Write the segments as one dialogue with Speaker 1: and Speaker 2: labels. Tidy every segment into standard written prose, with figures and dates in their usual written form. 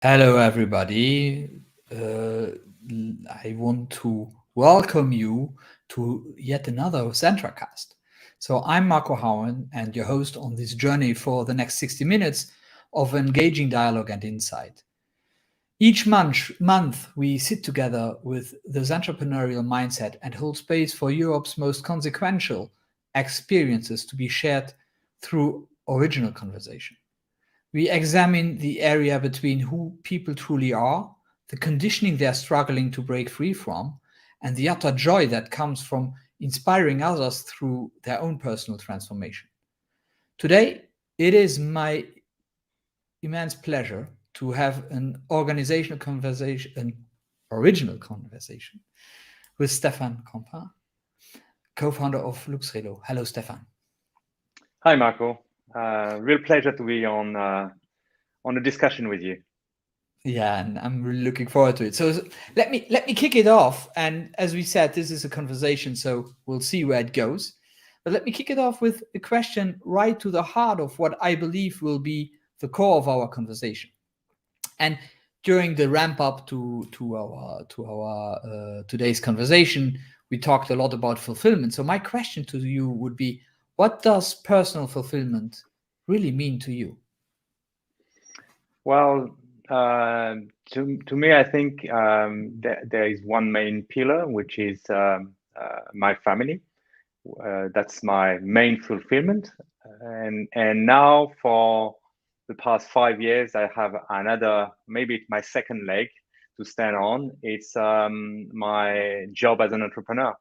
Speaker 1: Hello, everybody. Uh, I want to welcome you to yet another ZentraCast. So, I'm Marco Houwen and your host on this journey for the next 60 minutes of engaging dialogue and insight. Each month we sit together with this entrepreneurial mindset and hold space for Europe's most consequential experiences to be shared through original conversation. We examine the area between who people truly are, the conditioning they're struggling to break free from, and the utter joy that comes from inspiring others through their own personal transformation. Today, it is my immense pleasure to have an original conversation with Stefan Compain, co-founder of LuxRelo. Hello, Stefan.
Speaker 2: Hi, Marco. Real pleasure to be on a discussion with you.
Speaker 1: Yeah, and I'm really looking forward to it. So let me kick it off. And as we said, this is a conversation, so we'll see where it goes. But let me kick it off with a question right to the heart of what I believe will be the core of our conversation. And during the ramp up to our today's conversation, we talked a lot about fulfillment. So my question to you would be, what does personal fulfillment really mean to you?
Speaker 2: Well, to me, I think there is one main pillar, which is my family. That's my main fulfillment. And now for the past 5 years, I have another, maybe my second leg to stand on. It's my job as an entrepreneur.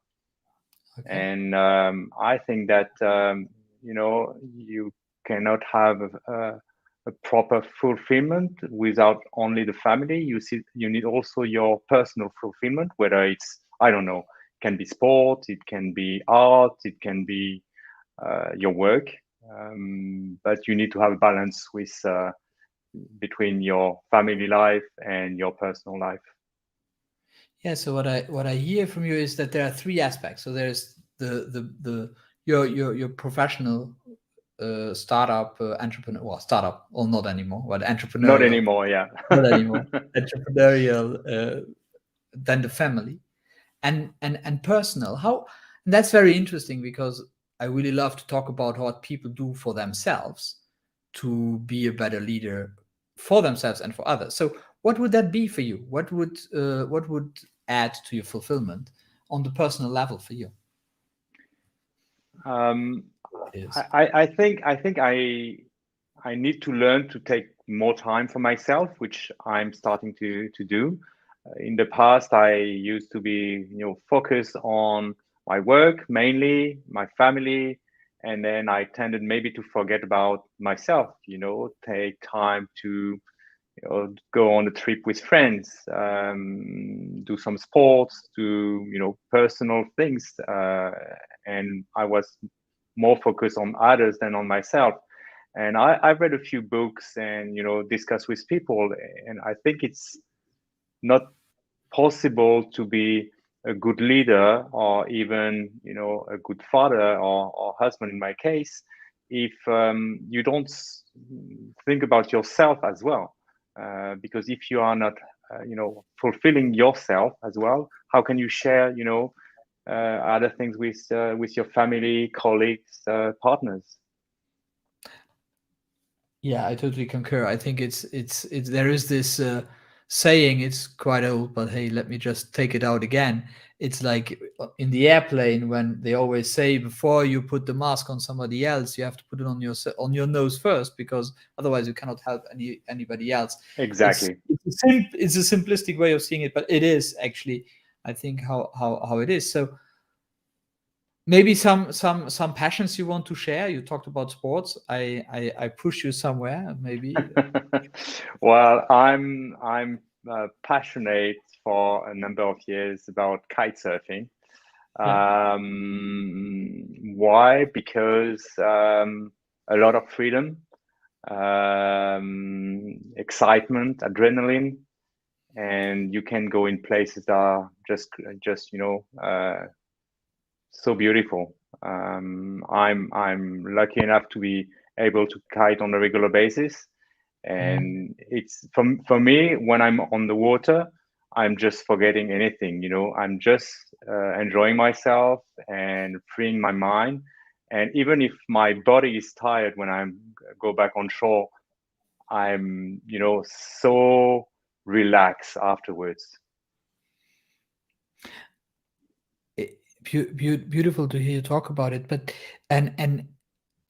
Speaker 1: Okay.
Speaker 2: And I think that you cannot have a proper fulfillment without only the family. You need also your personal fulfillment, whether it's, I don't know, can be sport, it can be art, it can be your work, but you need to have a balance with between your family life and your personal life.
Speaker 1: Yeah, so what I hear from you is that there are three aspects. So there's the your professional startup entrepreneur, well, startup or not anymore, but
Speaker 2: Not
Speaker 1: entrepreneurial,
Speaker 2: anymore, yeah.
Speaker 1: not anymore, entrepreneurial, then the family and personal. How and that's very interesting because I really love to talk about what people do for themselves to be a better leader for themselves and for others. So what would that be for you? What would add to your fulfillment on the personal level for you?
Speaker 2: Um,
Speaker 1: Is
Speaker 2: I need to learn to take more time for myself, which I'm starting to do. In the past, I used to be, focused on my work mainly, my family, and then I tended maybe to forget about myself. Take time to go on a trip with friends, do some sports, do personal things, and I was more focused on others than on myself. And I've read a few books and discussed with people, and I think it's not possible to be a good leader or even a good father or husband in my case if you don't think about yourself as well, because if you are not fulfilling yourself as well, how can you share other things with your family, colleagues, partners?
Speaker 1: Yeah, I totally concur. I think it's there is this saying, it's quite old, but hey, let me just take it out again. It's like in the airplane when they always say before you put the mask on somebody else, you have to put it on your nose first because otherwise you cannot help anybody else. It's
Speaker 2: Exactly.
Speaker 1: it's a simplistic way of seeing it, but it is actually, I think, how it is. So maybe some passions you want to share. You talked about sports. I push you somewhere maybe.
Speaker 2: Well, I'm passionate for a number of years about kite surfing.
Speaker 1: Yeah.
Speaker 2: Why? Because a lot of freedom, excitement, adrenaline, and you can go in places that are just so beautiful. I'm lucky enough to be able to kite on a regular basis, And it's for me, when I'm on the water, I'm just forgetting anything, I'm just enjoying myself and freeing my mind. And even if my body is tired when I go back on shore, I'm, so relaxed afterwards.
Speaker 1: Beautiful to hear you talk about it. But and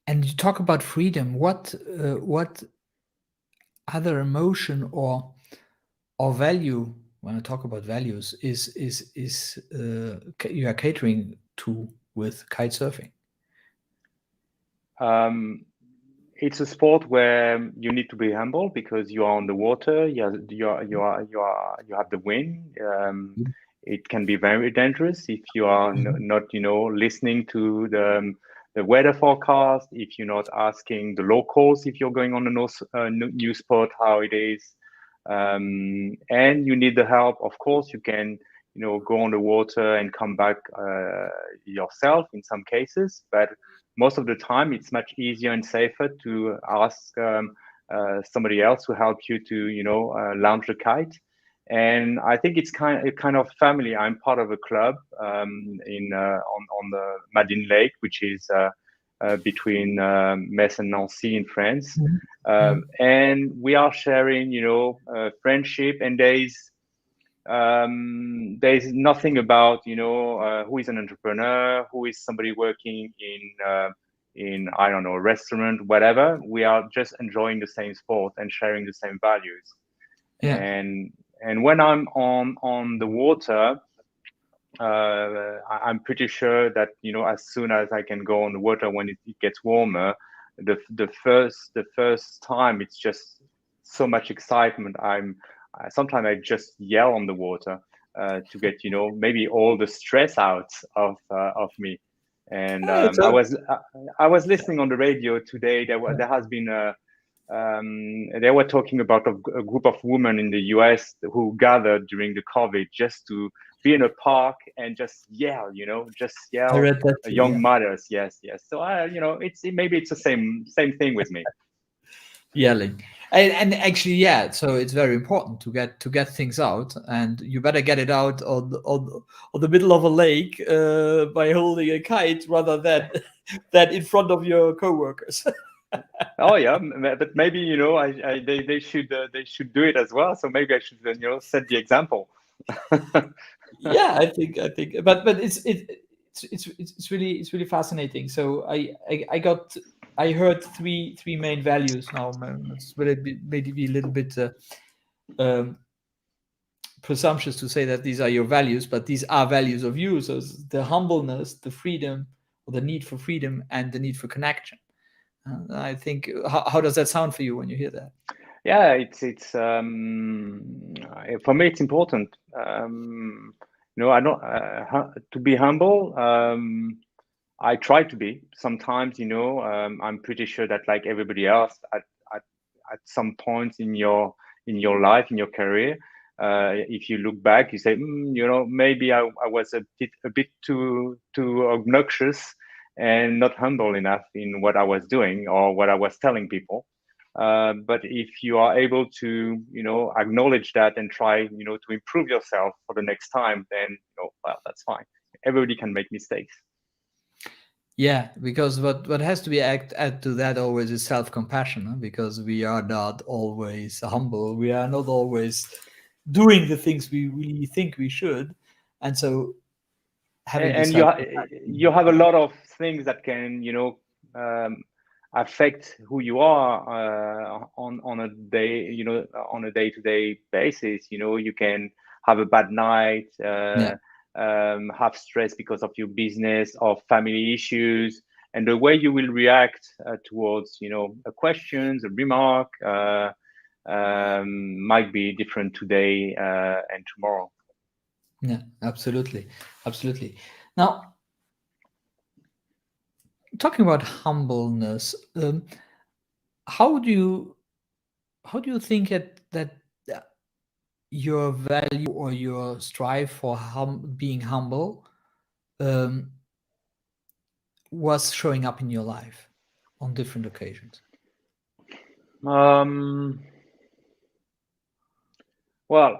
Speaker 1: you talk about freedom. What other emotion or value, when I talk about values, is you are catering to with kite surfing?
Speaker 2: It's a sport where you need to be humble because you are on the water. You have the wind. It can be very dangerous if you are not, listening to the weather forecast. If you're not asking the locals if you're going on a new spot how it is, and you need the help. Of course, you can, go on the water and come back yourself in some cases, but most of the time it's much easier and safer to ask somebody else to help you to launch a kite. And I think it's kind of family. I'm part of a club in on the Madine Lake, which is between Metz and Nancy in France. And we are sharing friendship, and there's nothing about who is an entrepreneur, who is somebody working in I don't know, a restaurant, whatever. We are just enjoying the same sport and sharing the same values.
Speaker 1: Yeah.
Speaker 2: And when I'm on the water, I'm pretty sure that as soon as I can go on the water when it gets warmer, the first time it's just so much excitement. Sometimes I just yell on the water to get maybe all the stress out of me. And I was listening on the radio today. There has been they were talking about a group of women in the US who gathered during the COVID just to be in a park and just yell, just
Speaker 1: I
Speaker 2: yell.
Speaker 1: read that too,
Speaker 2: Young
Speaker 1: yeah.
Speaker 2: mothers, yes. So maybe it's the same thing with me.
Speaker 1: Yelling. And actually, yeah, so it's very important to get things out, and you better get it out on the middle of a lake by holding a kite rather than than in front of your coworkers.
Speaker 2: Oh yeah, but maybe they should do it as well. So maybe I should set the example.
Speaker 1: Yeah, I think, but it's really fascinating. So I heard three main values now. Will it be maybe a little bit um, presumptuous to say that these are your values, but these are values of you. So it's the humbleness, the freedom, or the need for freedom, and the need for connection. I think. How does that sound for you when you hear that?
Speaker 2: Yeah, it's for me it's important. I don't to be humble. I try to be. Sometimes, I'm pretty sure that like everybody else, at at some point in your life, in your career, if you look back, you say, maybe I was a bit too obnoxious and not humble enough in what I was doing or what I was telling people. But if you are able to, acknowledge that and try, to improve yourself for the next time, then, well, that's fine. Everybody can make mistakes.
Speaker 1: Yeah, because what has to be add to that always is self-compassion, huh? Because we are not always humble. We are not always doing the things we really think we should, and so having this
Speaker 2: And you
Speaker 1: self-compassion.
Speaker 2: have a lot of things that can um, affect who you are on a day on a day-to-day basis. You can have a bad night,
Speaker 1: Yeah,
Speaker 2: have stress because of your business or family issues, and the way you will react towards a questions, a remark, might be different today and tomorrow.
Speaker 1: yeah, absolutely. Now, talking about humbleness, how do you think that your value or your strive for being humble um, was showing up in your life on different occasions?
Speaker 2: Um, well,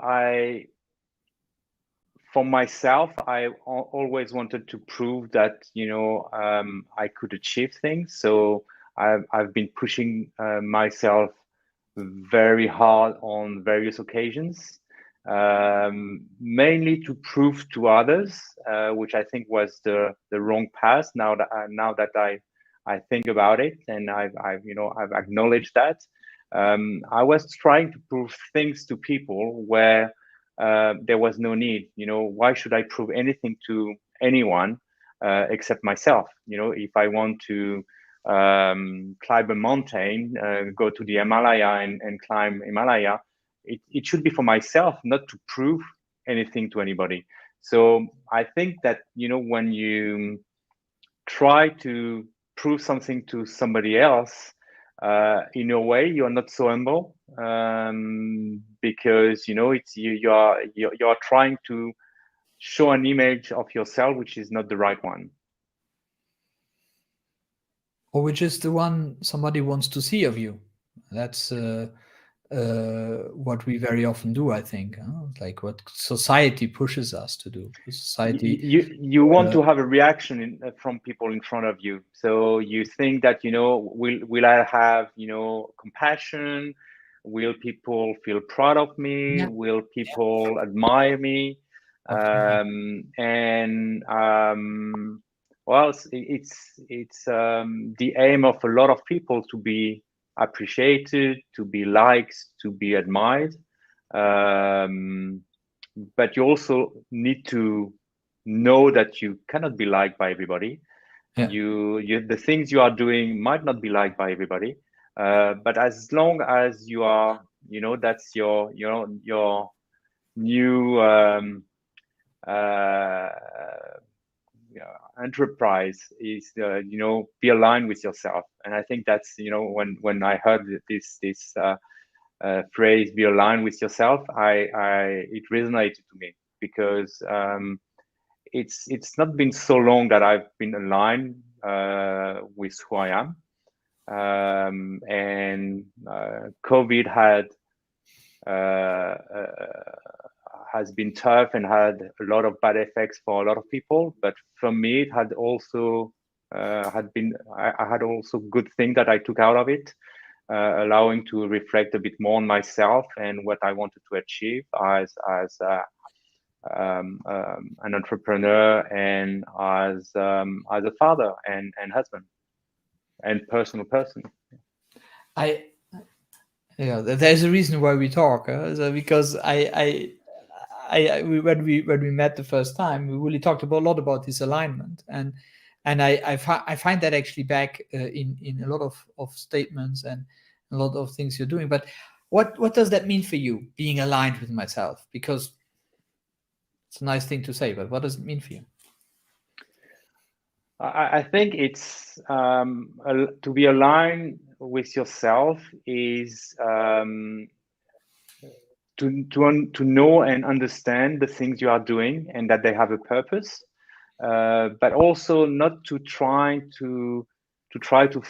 Speaker 2: for myself, I always wanted to prove that I could achieve things. So I've been pushing myself very hard on various occasions, mainly to prove to others, which I think was the wrong path. Now that I think about it, and I've acknowledged that, I was trying to prove things to people where there was no need. Why should I prove anything to anyone except myself? If I want to climb a mountain, go to the Himalaya and climb Himalaya, it should be for myself, not to prove anything to anybody. So I think that when you try to prove something to somebody else, in a way you're not so humble, because it's you're trying to show an image of yourself which is not the right one.
Speaker 1: Or which is the one somebody wants to see of you. That's what we very often do, I think. Like what society pushes us to do. Society.
Speaker 2: You want to have a reaction from people in front of you, so you think that will I have compassion, will people feel proud of me,
Speaker 1: Yeah.
Speaker 2: will people admire me,
Speaker 1: Okay.
Speaker 2: and well, it's the aim of a lot of people to be appreciated, to be liked, to be admired, but you also need to know that you cannot be liked by everybody.
Speaker 1: Yeah.
Speaker 2: The things you are doing might not be liked by everybody, but as long as you are, that's your new uh, enterprise is, be aligned with yourself. And I think that's, when I heard this phrase, be aligned with yourself, it resonated to me, because it's not been so long that I've been aligned with who I am, and COVID has been tough and had a lot of bad effects for a lot of people. But for me, it had also I had also good things that I took out of it, allowing to reflect a bit more on myself and what I wanted to achieve as an entrepreneur, and as a father and husband and personal person.
Speaker 1: I Yeah, there's a reason why we talk, so because when we met the first time, we really talked about a lot about this alignment, and I find that actually back in a lot of statements and a lot of things you're doing. But what does that mean for you, being aligned with myself? Because it's a nice thing to say, but what does it mean for you?
Speaker 2: I think it's to be aligned with yourself is to know and understand the things you are doing and that they have a purpose, but also not to try to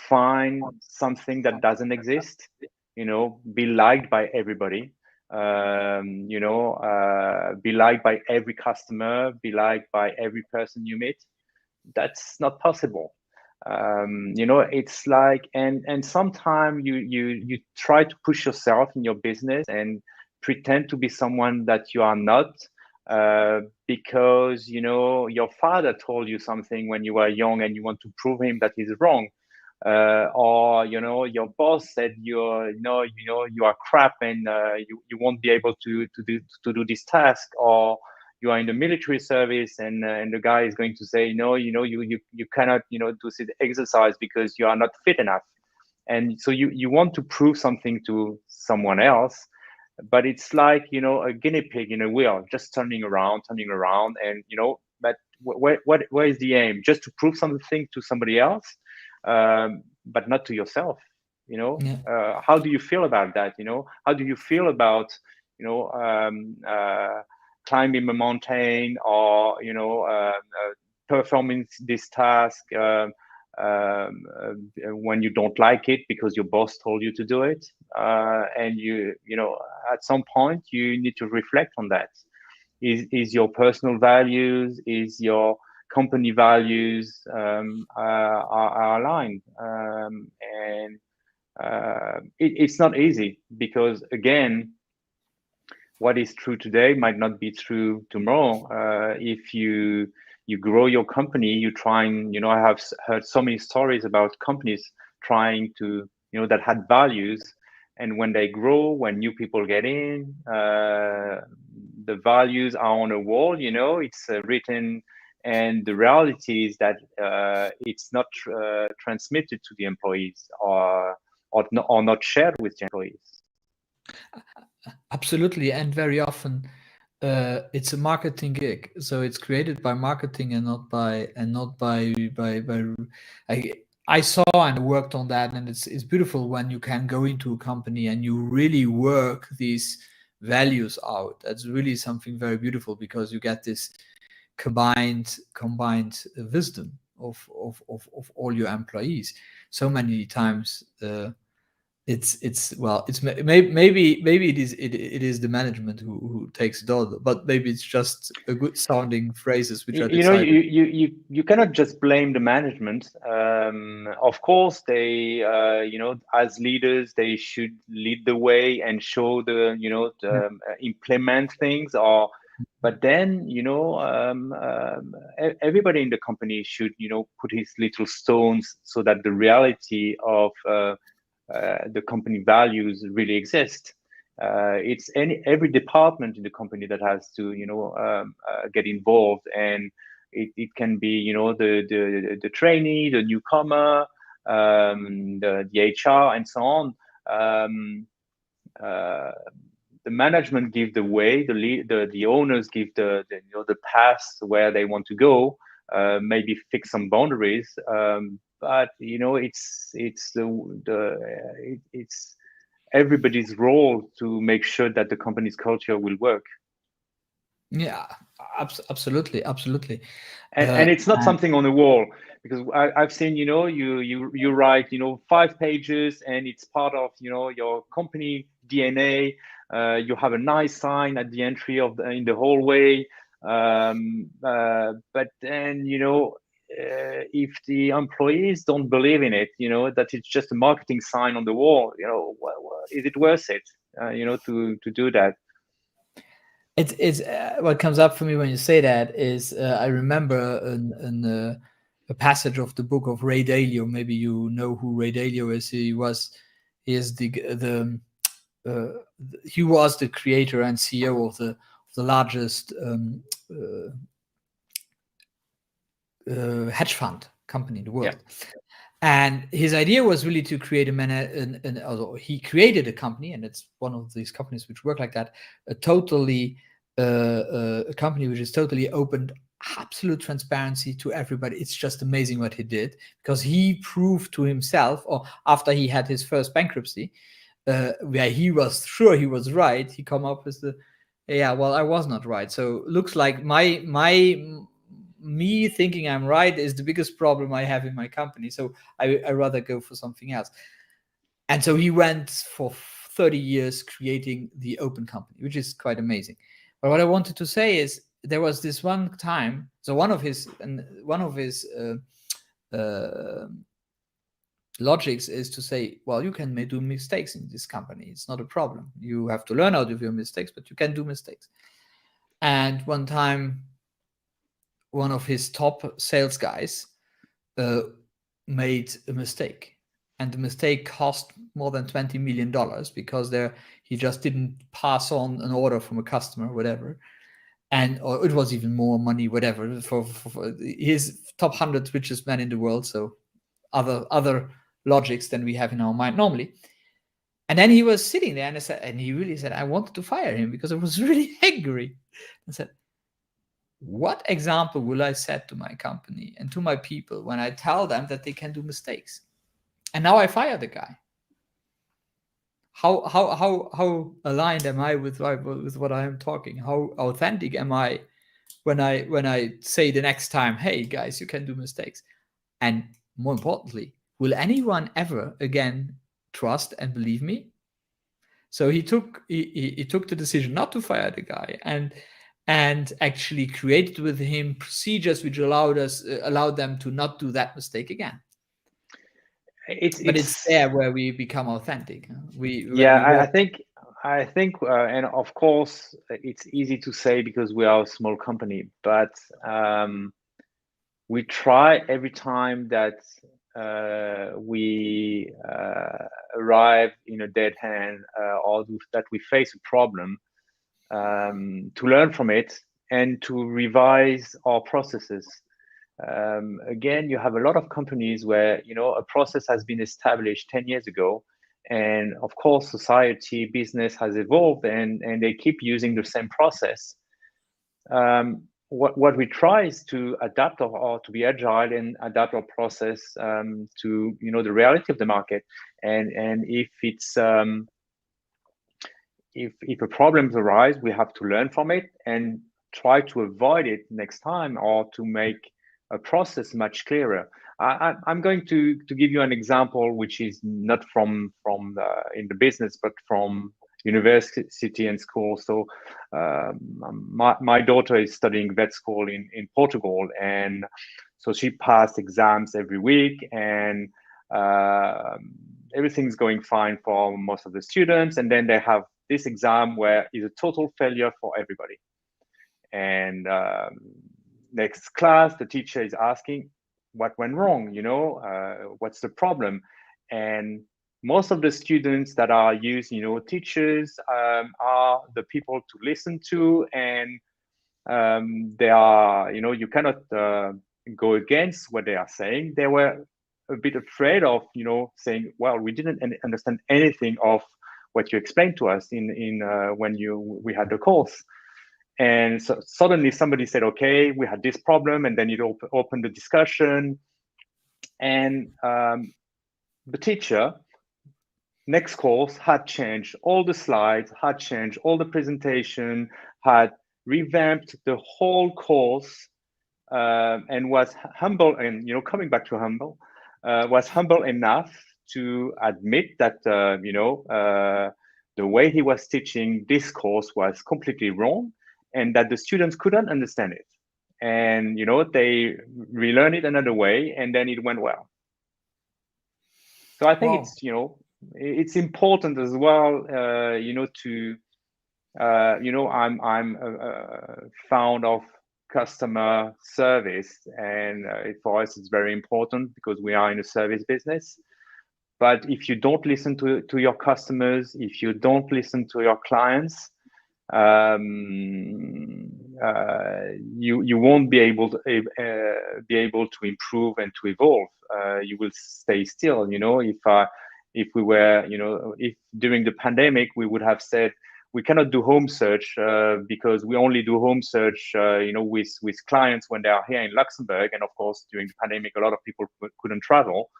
Speaker 2: find something that doesn't exist. Be liked by everybody. Be liked by every customer. Be liked by every person you meet. That's not possible. It's like, and sometimes you try to push yourself in your business and pretend to be someone that you are not, because your father told you something when you were young and you want to prove him that he's wrong, or your boss said you are crap, and you won't be able to do this task, or you are in the military service, and the guy is going to say, no, you cannot do this exercise because you are not fit enough. And so you want to prove something to someone else, but it's like a guinea pig in a wheel, just turning around, and but where is the aim? Just to prove something to somebody else, but not to yourself.
Speaker 1: Yeah.
Speaker 2: How do you feel about that? How do you feel about climbing a mountain, or performing this task, when you don't like it because your boss told you to do it, and at some point you need to reflect on that. Is your personal values, is your company values are aligned, and it's not easy, because again, what is true today might not be true tomorrow. If you grow your company, you try and, I have heard so many stories about companies trying to, that had values, and when they grow, when new people get in, the values are on a wall, it's written, and the reality is that it's not transmitted to the employees, or not shared with the employees.
Speaker 1: Absolutely, and very often it's a marketing gig, so it's created by marketing and not by I saw and worked on that, and it's beautiful when you can go into a company and you really work these values out. That's really something very beautiful, because you get this combined wisdom of all your employees. So many times maybe it is the management who takes it all, but maybe it's just a good sounding phrases which are decided.
Speaker 2: You cannot just blame the management. Of course, they as leaders, they should lead the way and show implement things, but then everybody in the company should put his little stones, so that the reality of the company values really exist. It's every department in the company that has to get involved, and it can be the trainee, the newcomer, the HR, and so on. The management give the way, the owners give the path where they want to go, maybe fix some boundaries, but it's everybody's role to make sure that the company's culture will work.
Speaker 1: Yeah, absolutely.
Speaker 2: And it's not something on the wall, because I've seen you write 5 pages, and it's part of your company DNA. You have a nice sign at the entry in the hallway, but then if the employees don't believe in it, that it's just a marketing sign on the wall, is it worth it to do that?
Speaker 1: It's what comes up for me when you say that is I remember a passage of the book of Ray Dalio. Maybe you know who Ray Dalio is. He was the creator and CEO of the largest hedge fund company in the world. Yeah. And his idea was really to create although he created a company, and it's one of these companies which work like that, a company which is totally open, absolute transparency to everybody. It's just amazing what he did, because he proved to himself, or after he had his first bankruptcy, where he was sure he was right, he come up with I was not right. So looks like me thinking I'm right is the biggest problem I have in my company. So I rather go for something else. And so he went for 30 years creating the open company, which is quite amazing. But what I wanted to say is there was this one time. So one of his logics is to say, well, you can do mistakes in this company. It's not a problem. You have to learn out of your mistakes, but you can do mistakes. And one time, one of his top sales guys made a mistake, and the mistake cost more than $20 million, because he just didn't pass on an order from a customer, whatever, or it was even more money, whatever, for his top 100 richest man in the world. So other logics than we have in our mind normally. And then he was sitting there, and he really said, I wanted to fire him because I was really angry. I said, what example will I set to my company and to my people when I tell them that they can do mistakes? And now I fire the guy. How aligned am I with what I am talking? How authentic am I when I say the next time, hey guys, you can do mistakes? And more importantly, will anyone ever again trust and believe me? So he took the decision not to fire the guy, and actually created with him procedures which allowed them to not do that mistake again. But it's there where we become authentic. When we
Speaker 2: Yeah,
Speaker 1: work.
Speaker 2: I think, and of course, it's easy to say because we are a small company, but we try every time that we arrive in a dead end or that we face a problem, to learn from it and to revise our processes. Again, you have a lot of companies where a process has been established 10 years ago, and of course society, business has evolved, and they keep using the same process. What we try is to adapt or to be agile and adapt our process to the reality of the market, and if it's if a problems arise, we have to learn from it and try to avoid it next time, or to make a process much clearer. I'm going to give you an example, which is not from in the business, but from university and school. So my daughter is studying vet school in Portugal, and so she passed exams every week, and everything's going fine for most of the students, and then they have this exam where is a total failure for everybody. And next class, the teacher is asking what went wrong, what's the problem? And most of the students that are used, teachers are the people to listen to, and they are, you cannot go against what they are saying. They were a bit afraid of, saying, well, we didn't understand anything of what you explained to us in when we had the course. And so suddenly somebody said, okay, we had this problem, and then it opened the discussion. And the teacher, next course, had changed all the slides, had changed all the presentation, had revamped the whole course, and was humble, and coming back to humble, was humble enough to admit that the way he was teaching this course was completely wrong, and that the students couldn't understand it, and they relearn it another way, and then it went well. So I think
Speaker 1: Wow.
Speaker 2: it's important as well, to I'm a fond of customer service, and for us it's very important because we are in a service business. But if you don't listen to your customers, if you don't listen to your clients, you won't be able to improve and to evolve. You will stay still. If we were, if during the pandemic we would have said we cannot do home search because we only do home search, with clients when they are here in Luxembourg, and of course during the pandemic a lot of people couldn't travel.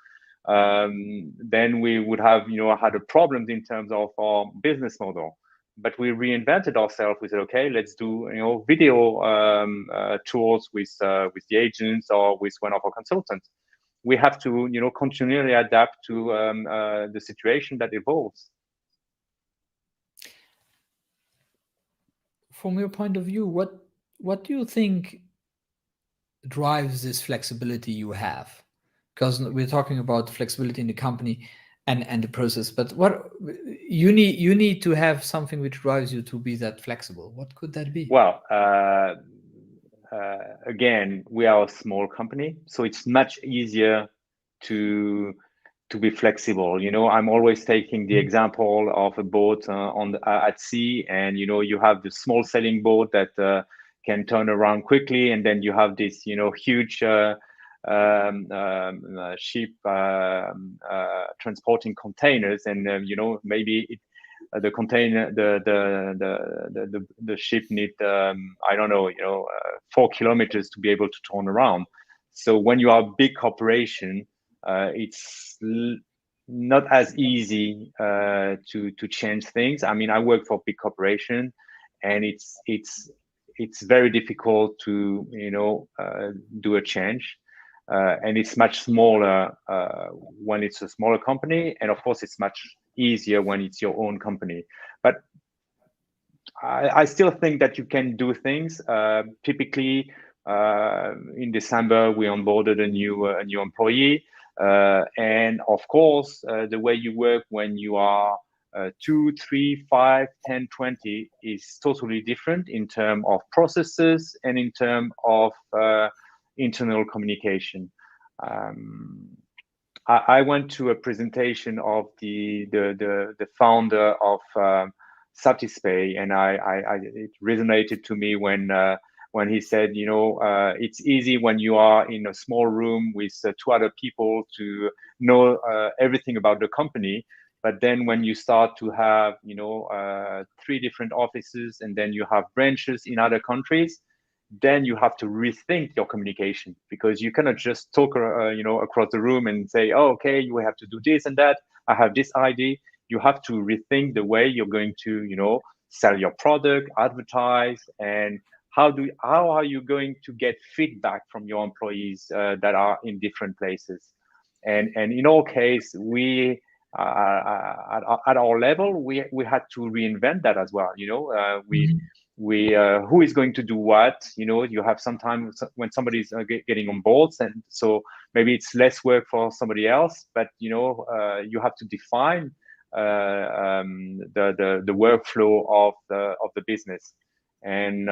Speaker 2: Then we would have, had a problem in terms of our business model. But we reinvented ourselves. We said, okay, let's do video tours with the agents or with one of our consultants. We have to continually adapt to the situation that evolves.
Speaker 1: From your point of view, what do you think drives this flexibility you have? Because we're talking about flexibility in the company and the process, but what you need to have something which drives you to be that flexible. What could that be?
Speaker 2: Well, again, we are a small company, so it's much easier to be flexible. I'm always taking the example of a boat at sea, and you have the small sailing boat that can turn around quickly, and then you have this huge ship transporting containers, and maybe the container, the ship need I don't know 4 kilometers to be able to turn around. So when you are a big corporation, it's not as easy to change things. I mean, I work for a big corporation, and it's very difficult to do a change. and it's much smaller when it's a smaller company, and of course it's much easier when it's your own company. But I still think that you can do things. Typically, in December we onboarded a new employee, and of course the way you work when you are 2, 3, 5, 10, 20 is totally different in terms of processes and in terms of internal communication. I went to a presentation of the founder of Satispay, and it resonated to me when he said, it's easy when you are in a small room with 2 other people to know everything about the company, but then when you start to have 3 different offices, and then you have branches in other countries, then you have to rethink your communication, because you cannot just talk across the room and say, oh, okay, you have to do this and that, I have this idea. You have to rethink the way you're going to sell your product, advertise, and how are you going to get feedback from your employees that are in different places. And in our case, we at our level, we had to reinvent that as well. Who is going to do what. You have sometimes when somebody's getting on board, and so maybe it's less work for somebody else, but you have to define the workflow of the business. And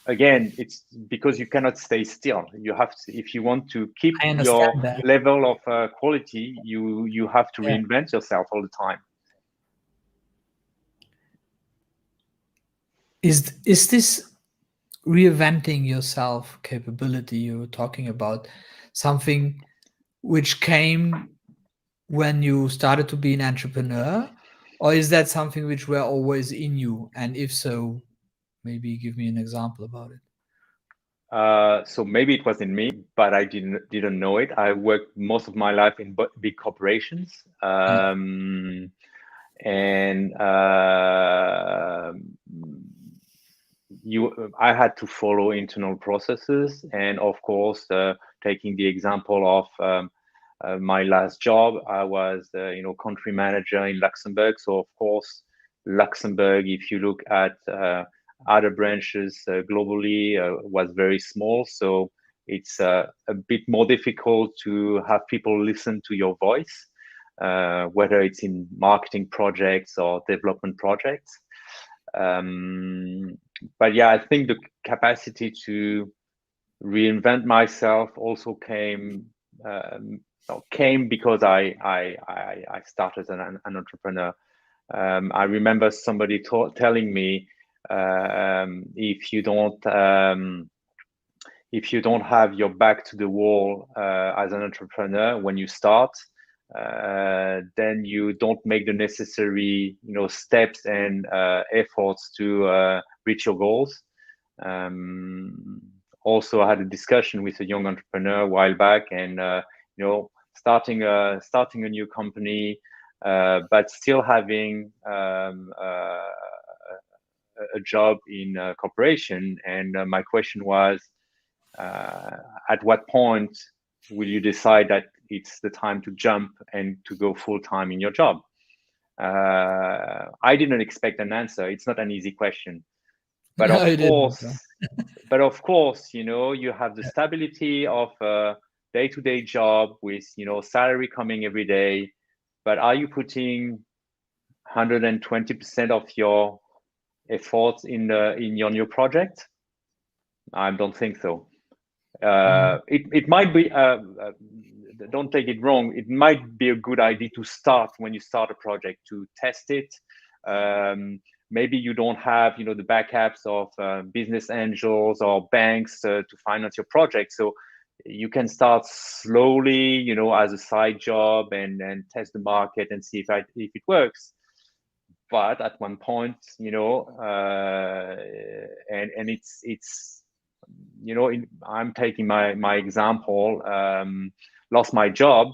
Speaker 2: again, it's because you cannot stay still. You have to, if you want to keep your level of quality, you have to reinvent yourself all the time.
Speaker 1: Is this reinventing yourself capability you're talking about something which came when you started to be an entrepreneur, or is that something which were always in you? And if so, maybe give me an example about it.
Speaker 2: So maybe it was in me, but I didn't know it. I worked most of my life in big corporations, and I had to follow internal processes, and of course, taking the example of my last job, I was country manager in Luxembourg. So of course, Luxembourg, if you look at other branches globally, was very small. So it's a bit more difficult to have people listen to your voice, whether it's in marketing projects or development projects. But yeah, I think the capacity to reinvent myself also came because I started as an entrepreneur. I remember somebody telling me, if you don't have your back to the wall as an entrepreneur when you start, then you don't make the necessary steps and efforts to reach your goals. Also, I had a discussion with a young entrepreneur a while back, and starting a new company, but still having a job in a corporation. And my question was, at what point will you decide that it's the time to jump and to go full-time in your job? I didn't expect an answer. It's not an easy question, but
Speaker 1: No,
Speaker 2: of course, you have the stability of a day-to-day job with salary coming every day, but are you putting 120% of your efforts in your new project? I don't think so. It might be, don't take it wrong, it might be a good idea to start when you start a project, to test it. Maybe you don't have the backups of business angels or banks to finance your project, so you can start slowly as a side job and test the market and see if it works. But at one point, and it's I'm taking my example, lost my job,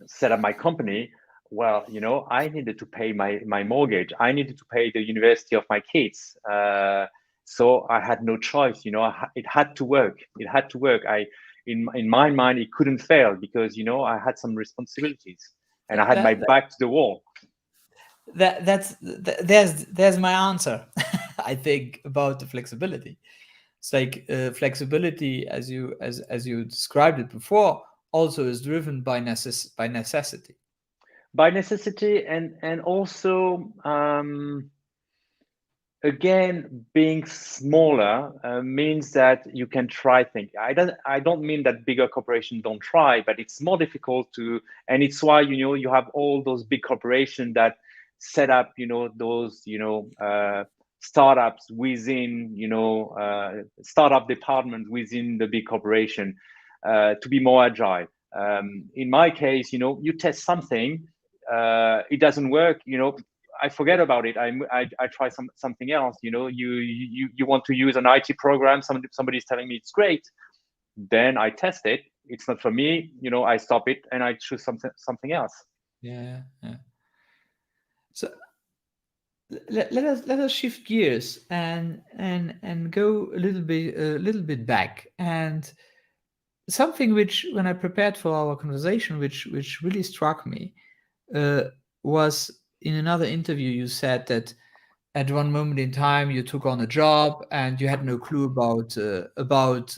Speaker 2: set up my company. Well, I needed to pay my mortgage. I needed to pay the university of my kids. So I had no choice, it had to work. It had to work. In my mind, it couldn't fail because, I had some responsibilities and I had my
Speaker 1: That,
Speaker 2: back to the wall.
Speaker 1: there's my answer. I think about the flexibility. It's like flexibility, as you described it before, also is driven by necessity.
Speaker 2: By necessity, and also, again, being smaller means that you can try things. I don't mean that bigger corporations don't try, but it's more difficult to, and it's why, you have all those big corporations that set up, those, startups within, startup departments within the big corporation, to be more agile. In my case, you test something, it doesn't work, I forget about it. I try something else. You want to use an IT program. Somebody's telling me it's great. Then I test it. It's not for me. I stop it and I choose something else.
Speaker 1: Yeah, yeah. So let us shift gears and go a little bit back. And something which, when I prepared for our conversation, which really struck me, uh, was in another interview you said that at one moment in time you took on a job and you had no clue about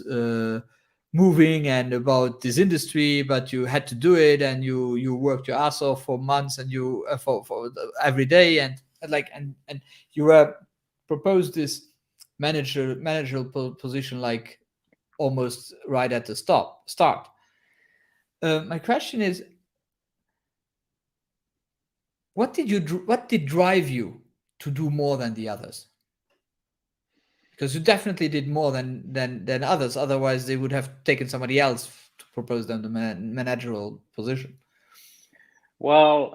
Speaker 1: moving and about this industry, but you had to do it, and you worked your ass off for months, and you every day, and you were proposed this managerial position, like almost right at the start. My question is, what did drive you to do more than the others? Because you definitely did more than others. Otherwise, they would have taken somebody else to propose them the managerial position.
Speaker 2: Well,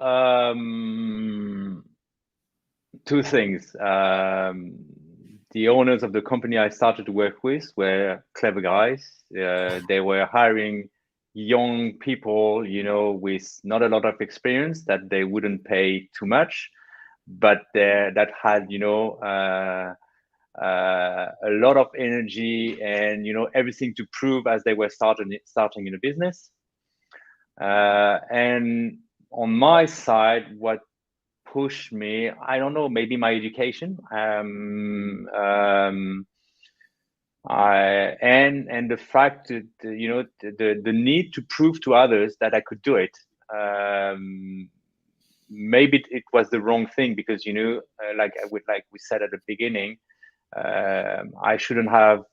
Speaker 2: two things. The owners of the company I started to work with were clever guys. They were hiring young people, with not a lot of experience, that they wouldn't pay too much, but that had, a lot of energy and, everything to prove as they were starting in a business. And on my side, what pushed me, I don't know, maybe my education, and the fact that, the need to prove to others that I could do it. Maybe it was the wrong thing because, like we said at the beginning, I should have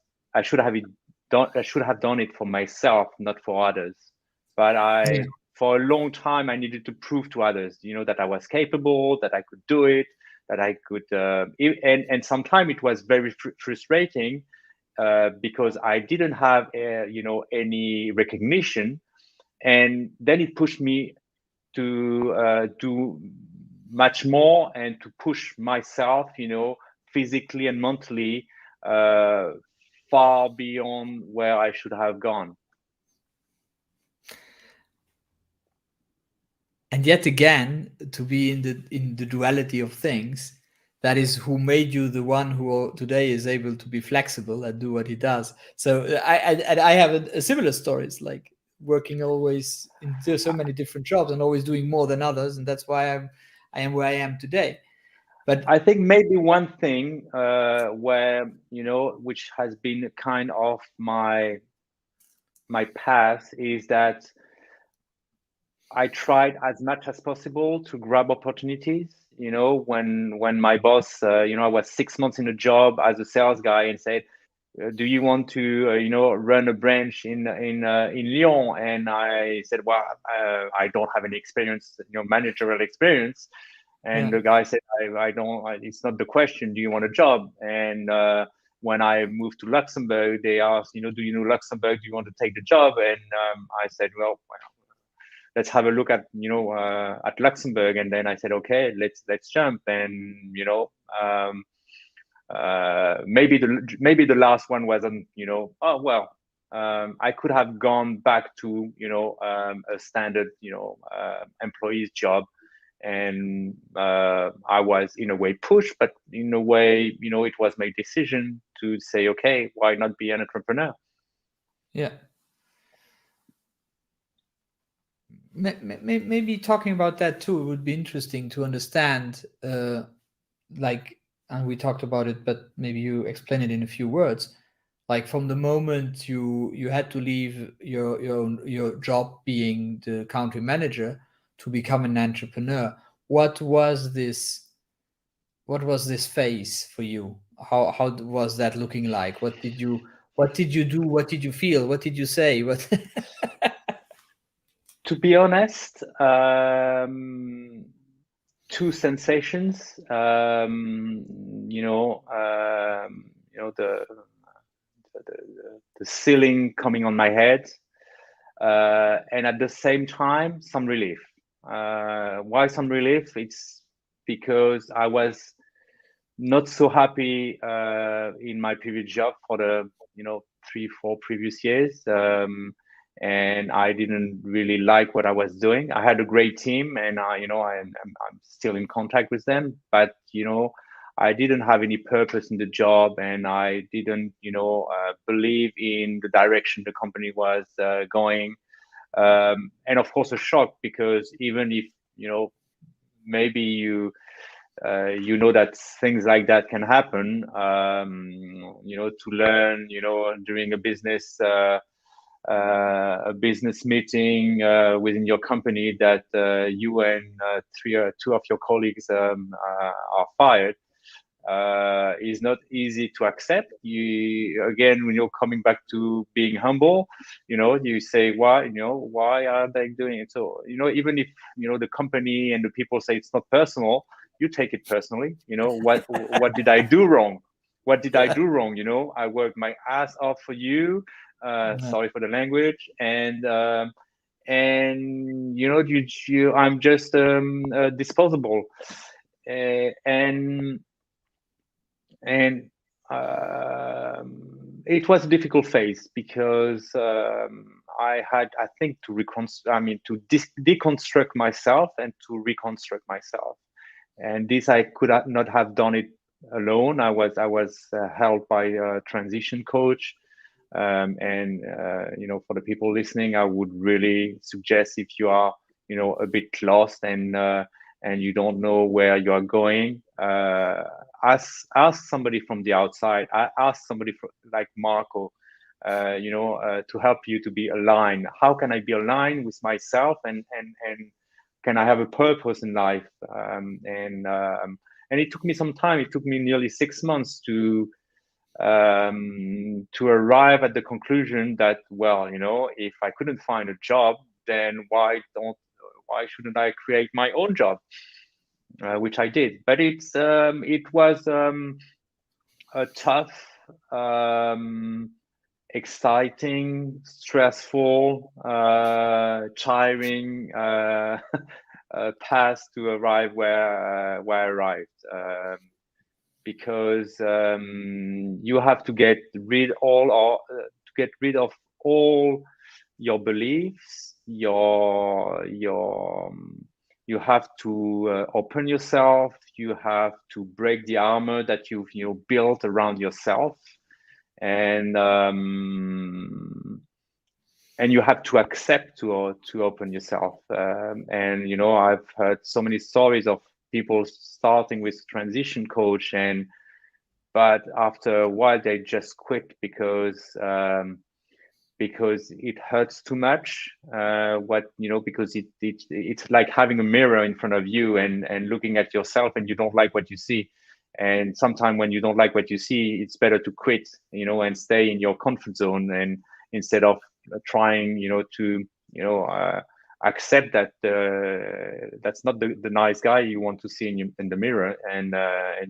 Speaker 2: done it for myself, not for others. But
Speaker 1: Yeah.
Speaker 2: for a long time, I needed to prove to others, that I was capable, that I could do it, that I could, and sometimes it was very frustrating, because I didn't have, any recognition, and then it pushed me to do much more and to push myself, physically and mentally, far beyond where I should have gone.
Speaker 1: And yet again, to be in the duality of things, that is who made you the one who today is able to be flexible and do what he does. So I have a similar stories, like working always in so many different jobs and always doing more than others, and that's why I am where I am today. But
Speaker 2: I think maybe one thing, where, which has been kind of my path, is that I tried as much as possible to grab opportunities. When my boss, I was 6 months in a job as a sales guy and said, "Do you want to, run a branch in Lyon?" And I said, "Well, I don't have any experience, managerial experience." And
Speaker 1: yeah,
Speaker 2: the guy said, "I don't. It's not the question. Do you want a job?" And when I moved to Luxembourg, they asked, "Do you know Luxembourg? Do you want to take the job?" And I said, "Well, let's have a look at, at Luxembourg." And then I said, "Okay, let's jump." And maybe the last one wasn't, oh well, I could have gone back to, a standard, employee's job, and I was in a way pushed, but in a way, it was my decision to say, okay, why not be an entrepreneur?
Speaker 1: Yeah. Maybe talking about that too, it would be interesting to understand, like, and we talked about it, but maybe you explain it in a few words. Like from the moment you had to leave your job being the country manager to become an entrepreneur, what was this phase for you? How was that looking like? What did you do? What did you feel? What did you say? What
Speaker 2: To be honest, two sensations. The ceiling coming on my head, and at the same time, some relief. Why some relief? It's because I was not so happy in my previous job for the 3-4 previous years, and I didn't really like what I was doing. I had a great team, and I'm still in contact with them, but I didn't have any purpose in the job, and I didn't believe in the direction the company was going, and of course a shock, because even if maybe that things like that can happen, to learn during a business meeting within your company that you and two of your colleagues are fired, is not easy to accept. You, again, when you're coming back to being humble, you say, why are they doing it? So even if the company and the people say it's not personal, you take it personally. What did I do wrong? What did I
Speaker 1: Yeah.
Speaker 2: do wrong? I worked my ass off for you.
Speaker 1: Yeah.
Speaker 2: Sorry for the language. And I'm just disposable. And it was a difficult phase, because I had, I think, to deconstruct myself and to reconstruct myself. And this, I could not have done it alone. I was helped by a transition coach. And for the people listening, I would really suggest, if you are a bit lost and you don't know where you are going, ask somebody from the outside. Ask somebody like Marco, to help you to be aligned. How can I be aligned with myself, and can I have a purpose in life? And it took me some time. It took me nearly 6 months to arrive at the conclusion that, well, if I couldn't find a job, then why shouldn't I create my own job? Which I did. But it was a tough, exciting, stressful, tiring path to arrive where I arrived. Because you have to get rid of all your beliefs. You have to open yourself. You have to break the armor that you've built around yourself, and you have to accept to open yourself. And I've heard so many stories of people starting with transition coach, but after a while they just quit because it hurts too much. Because it's like having a mirror in front of you and looking at yourself, and you don't like what you see. And sometimes when you don't like what you see, it's better to quit, and stay in your comfort zone, and instead of trying, to accept that that's not the nice guy you want to see in the mirror, and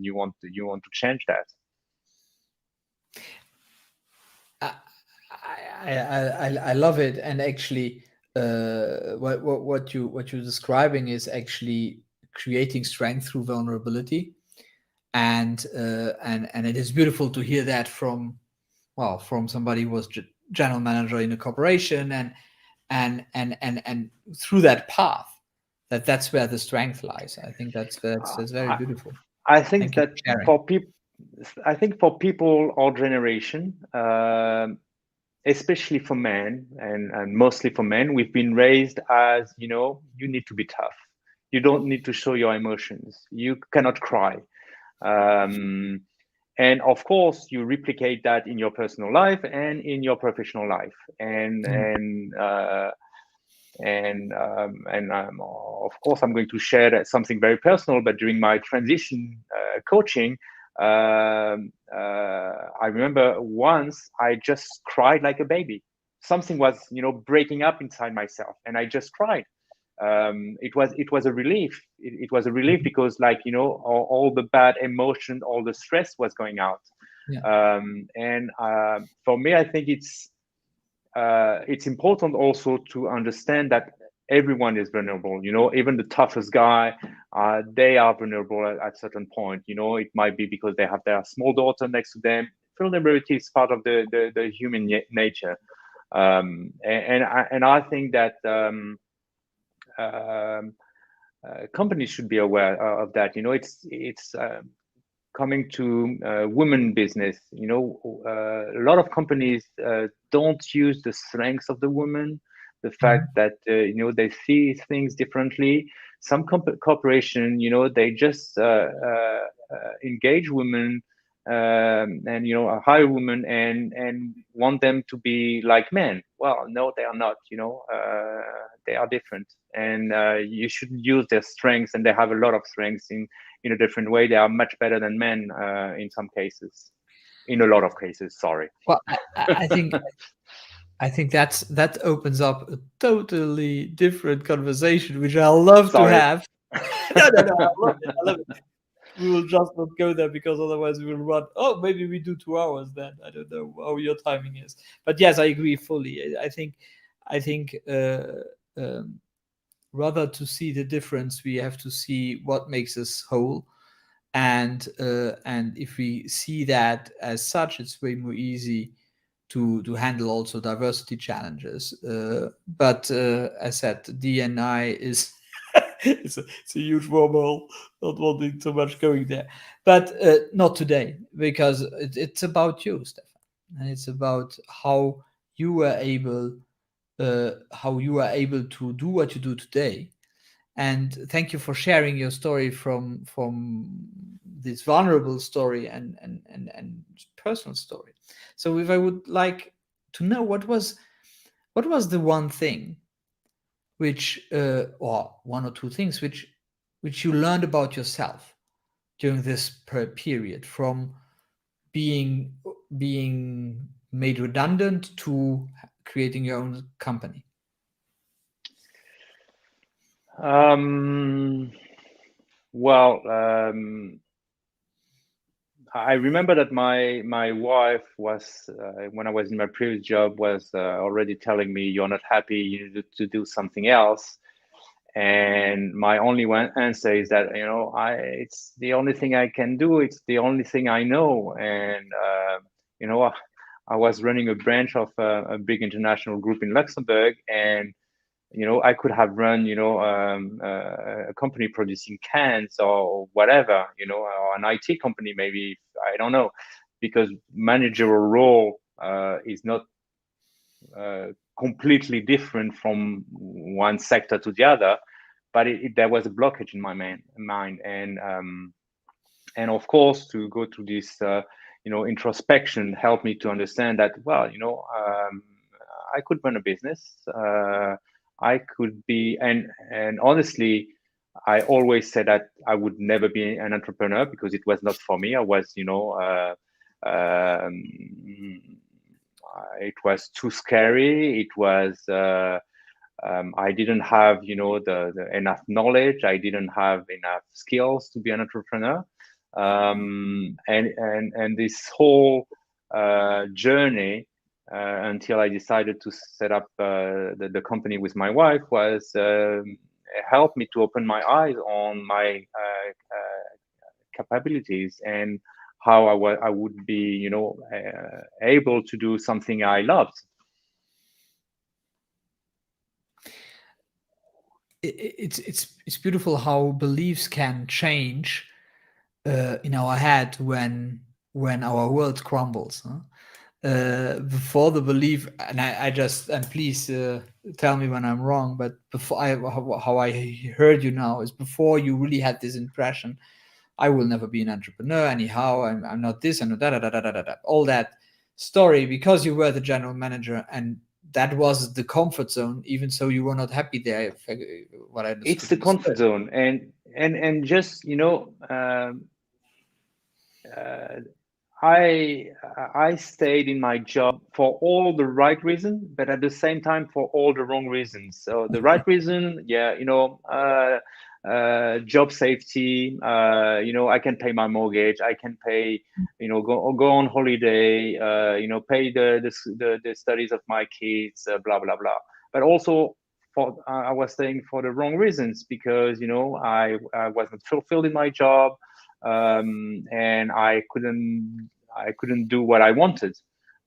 Speaker 2: you want to change that.
Speaker 1: I love it, and actually, what you're describing is actually creating strength through vulnerability, and it is beautiful to hear that from somebody who was general manager in a corporation, and through that path, that's where the strength lies. I think that's very
Speaker 2: I,
Speaker 1: beautiful.
Speaker 2: I think
Speaker 1: Thank you
Speaker 2: that
Speaker 1: for sharing.
Speaker 2: for people, I think for people our generation, especially for men and mostly for men, we've been raised as, you need to be tough. You don't need to show your emotions. You cannot cry. Um, and of course, you replicate that in your personal life and in your professional life.
Speaker 1: Mm.
Speaker 2: Of course, I'm going to share something very personal. But during my transition coaching, I remember once I just cried like a baby. Something was, breaking up inside myself, and I just cried. It was a relief. It was a relief
Speaker 1: Mhm.
Speaker 2: because, like, all the bad emotion, all the stress was going out.
Speaker 1: Yeah.
Speaker 2: And For me, I think it's important also to understand that everyone is vulnerable. Even the toughest guy, they are vulnerable at certain point. It might be because they have their small daughter next to them. Vulnerability is part of the human nature. And I think that companies should be aware of that. It's coming to women business. A lot of companies don't use the strengths of the woman, the fact
Speaker 1: Mhm.
Speaker 2: that they see things differently. Some corporation, they just engage women, and hire women and want them to be like men. Well, no, they are not. They are different, and you should use their strengths, and they have a lot of strengths in a different way. They are much better than men in some cases, in a lot of cases. Sorry.
Speaker 1: Well, I think that opens up a totally different conversation, which I love to
Speaker 2: Sorry.
Speaker 1: have. No, no, no, I love it. I love it. We will just not go there because otherwise we will run. Oh, maybe we do 2 hours then. I don't know how your timing is, but yes, I agree fully. I think um, rather to see the difference, we have to see what makes us whole, and if we see that as such, it's way more easy to handle also diversity challenges. But as said, DNI is it's a huge wormhole. Not wanting too much going there, but not today, because it's about you, Stefan, and it's about how you are able to do what you do today. And thank you for sharing your story from this vulnerable story and personal story. So if I would like to know, what was the one thing which or one or two things which you learned about yourself during this period, from being being made redundant to creating your own company?
Speaker 2: um, well, I remember that my wife was, when I was in my previous job, was already telling me, "You're not happy. You need to do something else." And my only one answer is that, it's the only thing I can do. It's the only thing I know. And you know, I was running a branch of a big international group in Luxembourg, and I could have run, a company producing cans or whatever, or an IT company, maybe, I don't know, because managerial role is not uh, completely different from one sector to the other. But there was a blockage in my mind, and of course, to go through this, introspection helped me to understand that, well, I could run a business. I could be, and honestly, I always said that I would never be an entrepreneur because it was not for me. I was, um, it was too scary. It was. I didn't have, the enough knowledge. I didn't have enough skills to be an entrepreneur. And this whole journey, until I decided to set up the company with my wife, was helped me to open my eyes on my capabilities, and how I would be, able to do something I loved.
Speaker 1: it's beautiful how beliefs can change in our head when our world crumbles. Huh? Before the belief, and I just, and please tell me when I'm wrong, but before how I heard you now is before you really had this impression, I will never be an entrepreneur anyhow. I'm not this and da da da da da da. All that story because you were the general manager and that was the comfort zone. Even so, you were not happy there. What I
Speaker 2: It's
Speaker 1: understood
Speaker 2: the
Speaker 1: in the
Speaker 2: comfort
Speaker 1: story.
Speaker 2: zone, and just uh, I stayed in my job for all the right reasons, but at the same time for all the wrong reasons. So the right reason, yeah, job safety. I can pay my mortgage. I can pay, go on holiday. Pay the studies of my kids. Blah blah blah. But also I was staying for the wrong reasons because I wasn't fulfilled in my job, and I couldn't do what I wanted.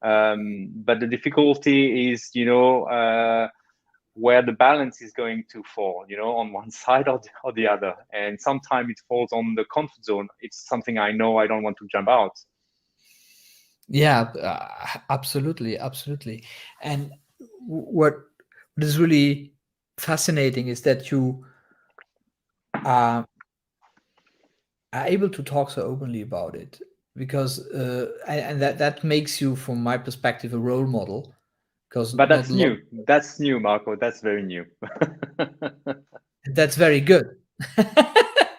Speaker 2: But the difficulty is, where the balance is going to fall, on one side or the other. And sometimes it falls on the comfort zone. It's something I know I don't want to jump out.
Speaker 1: Yeah, absolutely, absolutely. And what is really fascinating is that you are able to talk so openly about it because and that makes you, from my perspective, a role model because
Speaker 2: But
Speaker 1: not
Speaker 2: that's
Speaker 1: a lot.
Speaker 2: new. That's new, Marco. That's very new.
Speaker 1: That's very good.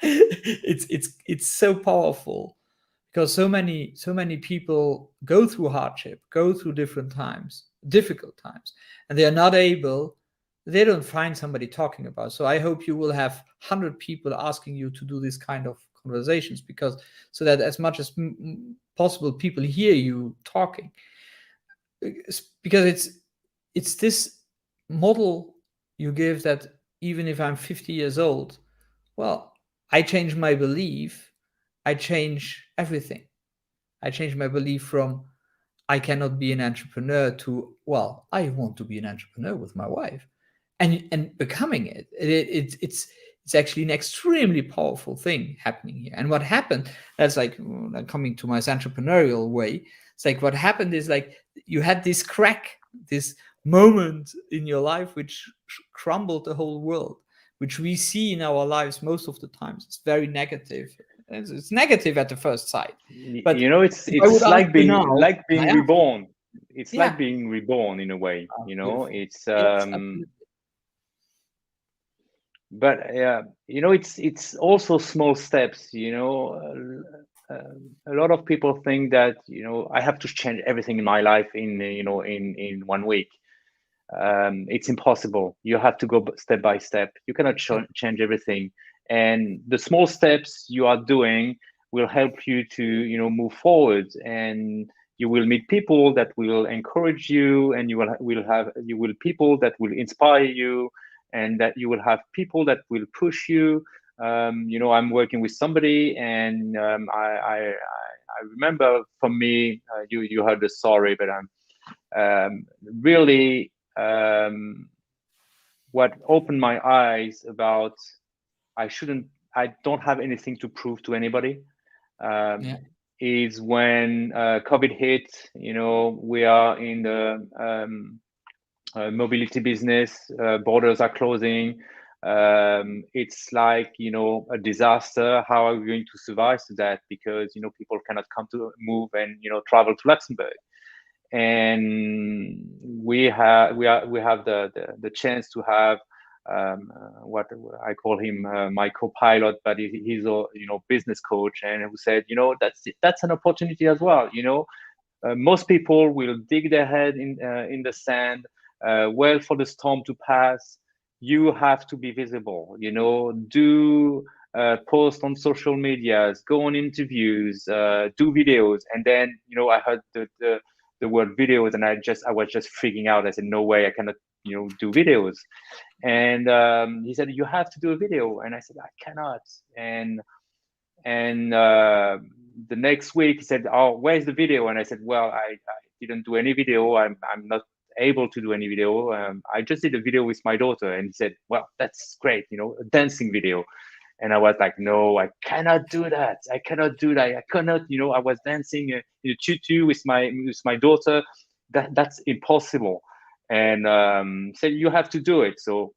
Speaker 1: It's so powerful because so many people go through hardship, go through difficult times, and they are not able. They don't find somebody talking about. So I hope you will have 100 people asking you to do this kind of conversations because so that as much as possible people hear you talking because it's this model you give that even if I'm 50 years old, well, I change my belief, I change everything. I change my belief from I cannot be an entrepreneur to, well, I want to be an entrepreneur with my wife, and becoming it's actually an extremely powerful thing happening here. And what happened, that's like coming to my entrepreneurial way. It's like what happened is like you had this crack, this moment in your life which crumbled the whole world, which we see in our lives most of the times. It's very negative. It's negative at the first sight. But
Speaker 2: It's
Speaker 1: if I would ask
Speaker 2: like
Speaker 1: you
Speaker 2: being
Speaker 1: now, and I ask you,
Speaker 2: reborn. It's like
Speaker 1: yeah,
Speaker 2: being reborn in a way.
Speaker 1: beautiful.
Speaker 2: It's
Speaker 1: Yes, absolutely.
Speaker 2: but it's also small steps. A lot of people think that I have to change everything in my life in 1 week. It's impossible. You have to go step by step. You cannot
Speaker 1: Yeah,
Speaker 2: change everything, and the small steps you are doing will help you to move forward. And you will meet people that will encourage you, and you will people that will inspire you, and that you will have people that will push you. I'm working with somebody, and I remember, for me, you heard the story, but I'm really, what opened my eyes about I don't have anything to prove to anybody, um,
Speaker 1: yeah,
Speaker 2: is when COVID hit. We are in the mobility business. Borders are closing. It's like a disaster. How are we going to survive to that? Because people cannot come to move and travel to Luxembourg. And we have the chance to have, what I call him, my co-pilot, but he's a business coach, and who said, that's an opportunity as well. Most people will dig their head in the sand, well, for the storm to pass. You have to be visible. Do post on social medias, go on interviews, do videos. And then I heard the word videos, and I was just freaking out. I said, no way, I cannot do videos. And he said, you have to do a video. And I said, I cannot. And the next week he said, oh, where's the video? And I said, well, I didn't do any video. I'm not able to do any video. I just did a video with my daughter, and he said, well, that's great, a dancing video. And I was like, no, I cannot do that. I cannot do that. I cannot, I was dancing in a tutu with my daughter. That's impossible. And said, you have to do it. So,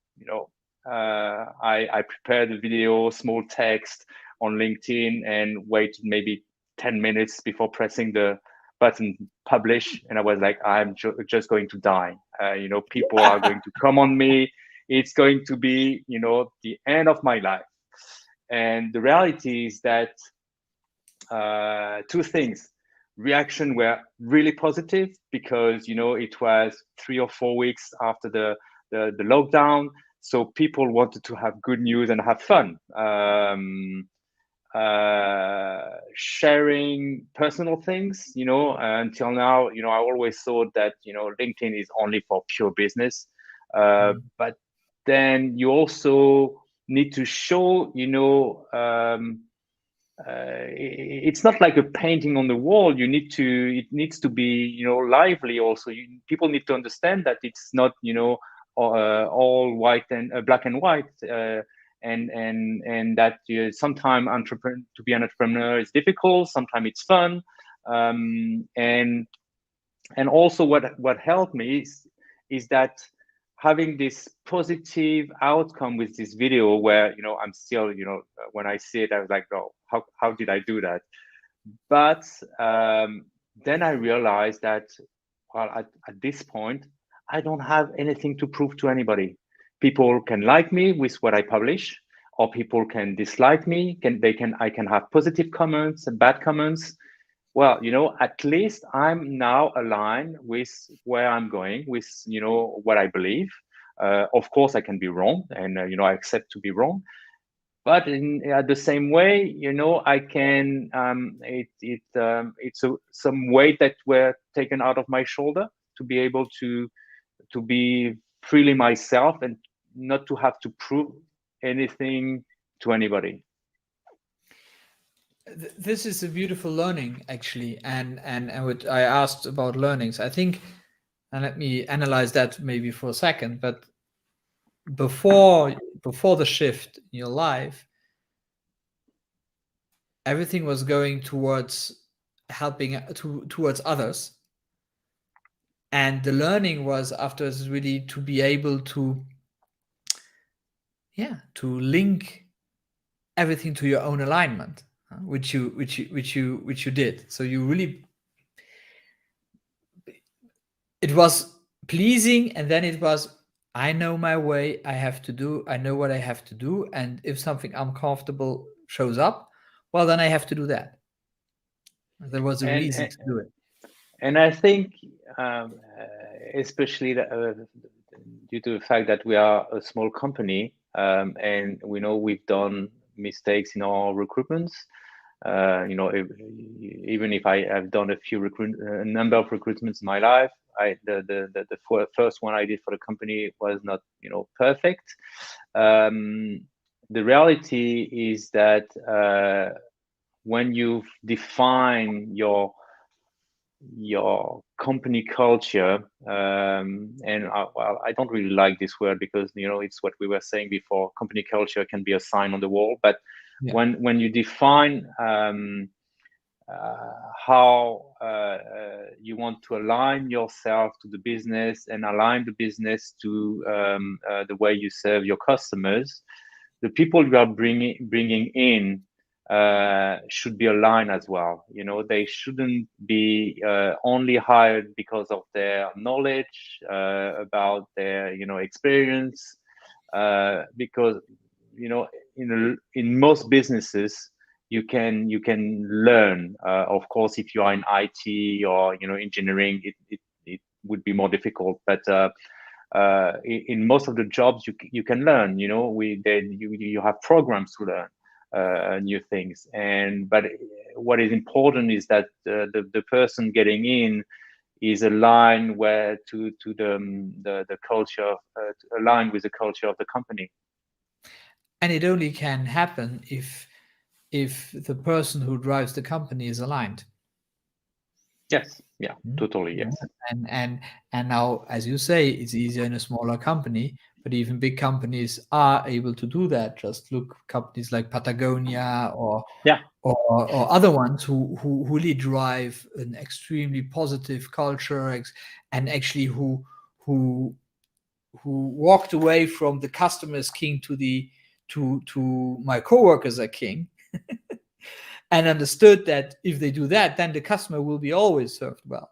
Speaker 2: I prepared a video, small text on LinkedIn, and waited maybe 10 minutes before pressing the button publish. And I was like, I'm just going to die. People are going to come on me. It's going to be, the end of my life. And the reality is that two things. Reaction were really positive because, it was 3 or 4 weeks after the lockdown. So people wanted to have good news and have fun. Sharing personal things, until now, I always thought that, LinkedIn is only for pure business. But then you also need to show, it's not like a painting on the wall. It needs to be, lively also. People need to understand that it's not, all white and black and white. And that sometimes to be an entrepreneur is difficult. Sometimes it's fun. And also what helped me is that having this positive outcome with this video where, I'm still, when I see it, I was like, oh, how did I do that? But then I realized that, well, at this point, I don't have anything to prove to anybody. People can like me with what I publish, or people can dislike me. I can have positive comments and bad comments. Well, at least I'm now aligned with where I'm going, with, what I believe. Of course, I can be wrong, and, I accept to be wrong. But at the same way, I can, it's some weight that were taken out of my shoulder to be able to be freely myself and not to have to prove anything to anybody.
Speaker 1: This is a beautiful learning, actually, and what I asked about learnings, I think, and let me analyze that maybe for a second. But before the shift in your life, everything was going towards helping towards others, and the learning was afterwards really to be able to link everything to your own alignment, which you did. So you really, it was pleasing, and then it was, I know my way. I know what I have to do, and if something uncomfortable shows up, well, then I have to do that. There was a reason to do it.
Speaker 2: And I think, especially due to the fact that we are a small company, and we know we've done mistakes in our recruitments. Even if I have done a number of recruitments in my life, the first one I did for the company was not, perfect. The reality is that when you define your company culture, and I don't really like this word because, it's what we were saying before. Company culture can be a sign on the wall, but when you define how you want to align yourself to the business and align the business to the way you serve your customers, the people you are bringing in should be aligned as well. They shouldn't be only hired because of their knowledge about their experience, because in most businesses you can learn. Of course, if you are in IT or engineering, it would be more difficult, but in most of the jobs you can learn. You have programs to learn new things, but what is important is that the person getting in is aligned to the culture, aligned with the culture of the company.
Speaker 1: And it only can happen if the person who drives the company is aligned.
Speaker 2: Yes. Yeah. Totally.
Speaker 1: Yeah.
Speaker 2: Yes.
Speaker 1: And now, as you say, it's easier in a smaller company, but even big companies are able to do that. Just look companies like Patagonia
Speaker 2: Yeah.
Speaker 1: or other ones who really drive an extremely positive culture and actually who who walked away from the customer as king to my coworkers are king, and understood that if they do that, then the customer will be always served well.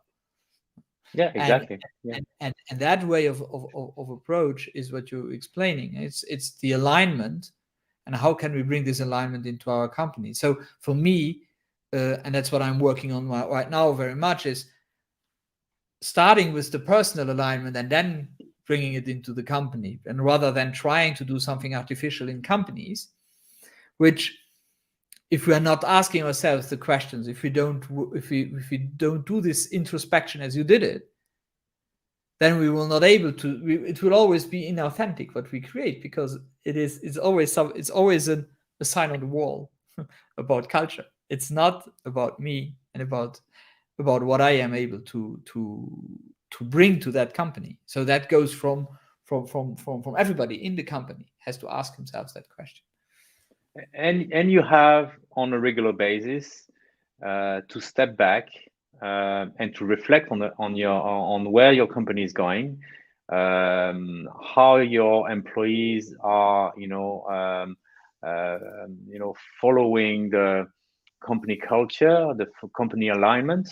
Speaker 2: Yeah.
Speaker 1: and
Speaker 2: Exactly. Yeah.
Speaker 1: and that way of approach is what you're explaining. It's the alignment, and how can we bring this alignment into our company. So for me, and that's what I'm working on right now very much, is starting with the personal alignment and then bringing it into the company, and rather than trying to do something artificial in companies, which, if we are not asking ourselves the questions, if we don't do this introspection as you did it, then we will not able to. It will always be inauthentic what we create, because it's always a sign on the wall about culture. It's not about me and about what I am able to bring to that company. So that goes from everybody in the company has to ask themselves that question.
Speaker 2: And you have on a regular basis to step back and to reflect on where your company is going, how your employees are, following the company culture, the company alignment,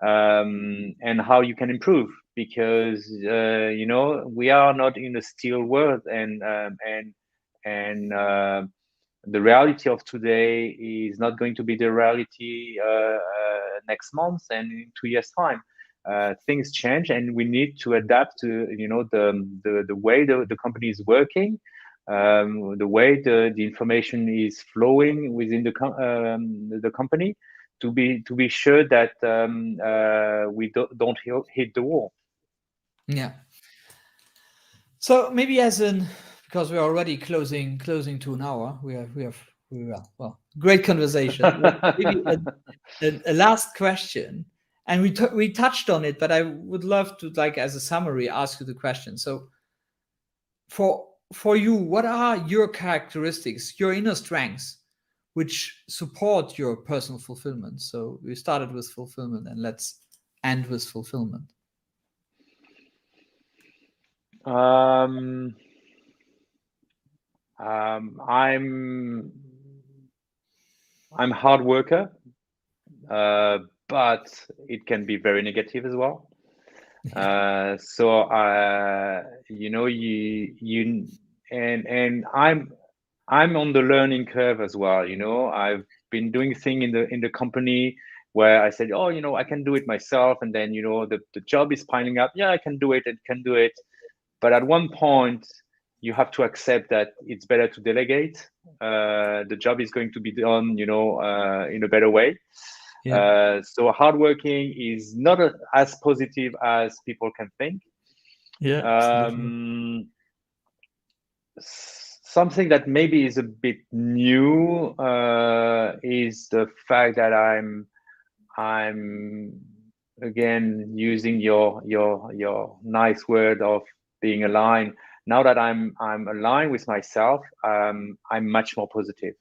Speaker 2: and how you can improve. Because we are not in a still world, and the reality of today is not going to be the reality next month and in 2 years' time. Things change, and we need to adapt to the way the company is working, the way the information is flowing within the company, to be sure that we don't hit the wall.
Speaker 1: Yeah. So maybe because we're already closing to an hour, great conversation. Maybe a last question, and we touched on it, but I would love to, like, as a summary, ask you the question. So for you, what are your characteristics, your inner strengths, which support your personal fulfillment? So we started with fulfillment, and let's end with fulfillment.
Speaker 2: I'm I'm hard worker, but it can be very negative as well. So you and I'm on the learning curve as well. I've been doing thing in the company where I said, oh, I can do it myself, and then the job is piling up. Yeah, I can do it. I can do it. But at one point, you have to accept that it's better to delegate. The job is going to be done, in a better way.
Speaker 1: Yeah.
Speaker 2: So hardworking is not as positive as people can think.
Speaker 1: Yeah, absolutely.
Speaker 2: Something that maybe is a bit new is the fact that I'm again using your nice word of being aligned. Now that I'm aligned with myself, I'm much more positive.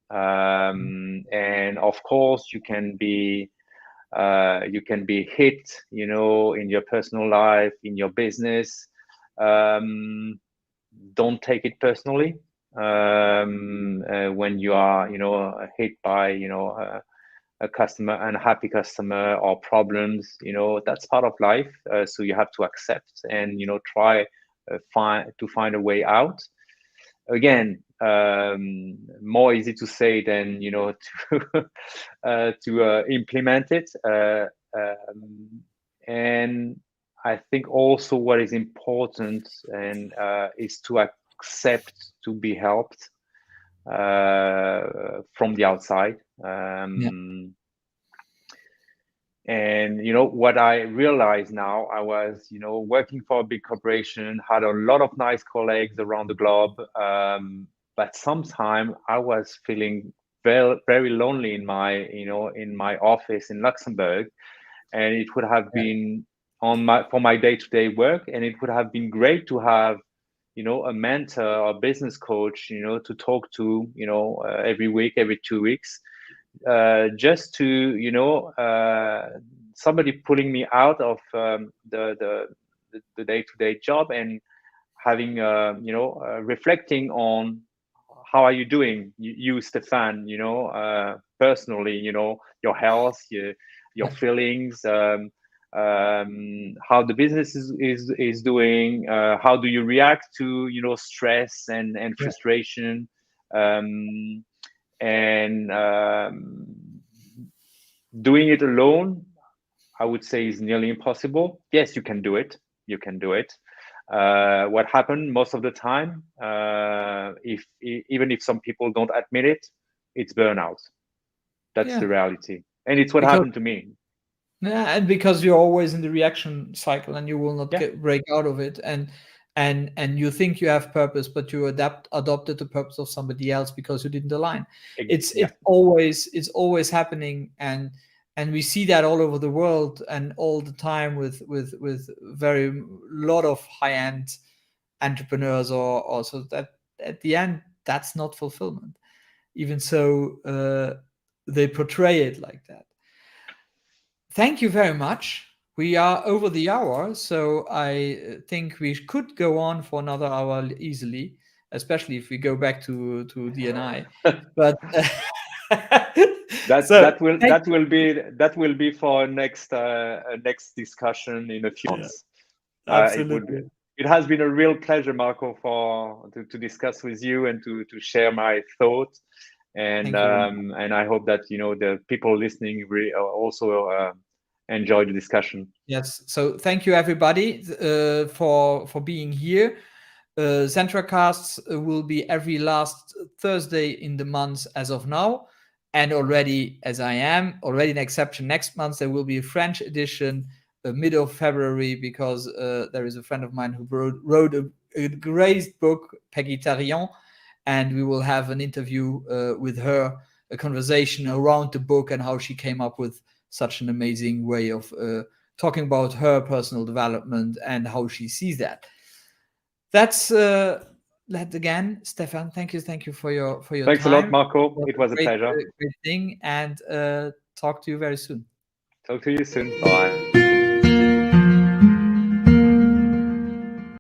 Speaker 2: And of course, you can be hit, in your personal life, in your business. Don't take it personally when you are, hit by, a customer, unhappy customer, or problems. That's part of life. So you have to accept and try to find a way out. Again, more easy to say than to implement it. And I think also what is important and is to accept to be helped from the outside.
Speaker 1: Yeah.
Speaker 2: And what I realize now, I was working for a big corporation, had a lot of nice colleagues around the globe, but sometimes I was feeling very, very lonely in my office in Luxembourg. and it would have
Speaker 1: Yeah.
Speaker 2: been for my day-to-day work, and it would have been great to have, a mentor or business coach, to talk to, every week, every 2 weeks, just to, somebody pulling me out of the day-to-day job, and having, reflecting on how are you doing, you Stefan, personally, your health, your feelings, how the business is doing, how do you react to, stress and
Speaker 1: Yeah.
Speaker 2: frustration, and doing it alone, I would say, is nearly impossible. Yes, you can do it. You can do it. What happened most of the time, even if some people don't admit it, it's burnout. That's
Speaker 1: Yeah.
Speaker 2: the reality, and it's what
Speaker 1: Because
Speaker 2: happened to me.
Speaker 1: yeah, and because you're always in the reaction cycle and you will not
Speaker 2: Yeah,
Speaker 1: break out of it, and you think you have purpose, but you adopted the purpose of somebody else because you didn't align. It's
Speaker 2: yeah,
Speaker 1: always happening, and we see that all over the world and all the time with very lot of high end entrepreneurs, or also that at the end that's not fulfillment. Even so, they portray it like that. Thank you very much. We are over the hour, so I think we could go on for another hour easily, especially if we go back to DNI. But
Speaker 2: that
Speaker 1: so
Speaker 2: that will
Speaker 1: thank
Speaker 2: that will be that will be for next discussion in a few
Speaker 1: you.
Speaker 2: months. It would.
Speaker 1: Absolutely.
Speaker 2: It has been a real pleasure, Marco, to discuss with you and to share my thoughts. And
Speaker 1: Thank you very much.
Speaker 2: and I hope that the people listening also enjoy the discussion.
Speaker 1: Yes. So thank you everybody for being here. ZentraCasts will be every last Thursday in the month as of now. And already, as I am, already an exception. Next month, there will be a French edition, mid of February, because there is a friend of mine who wrote a great book, Peggy Tarion, and we will have an interview with her, a conversation around the book and how she came up with such an amazing way of talking about her personal development and how she sees that. That's that again, Stefan. Thank you for your
Speaker 2: Thanks a lot,
Speaker 1: time.
Speaker 2: Marco.
Speaker 1: It
Speaker 2: It
Speaker 1: was
Speaker 2: was a
Speaker 1: a great
Speaker 2: pleasure.
Speaker 1: great thing, and talk to you very soon.
Speaker 2: Talk to you soon. Bye.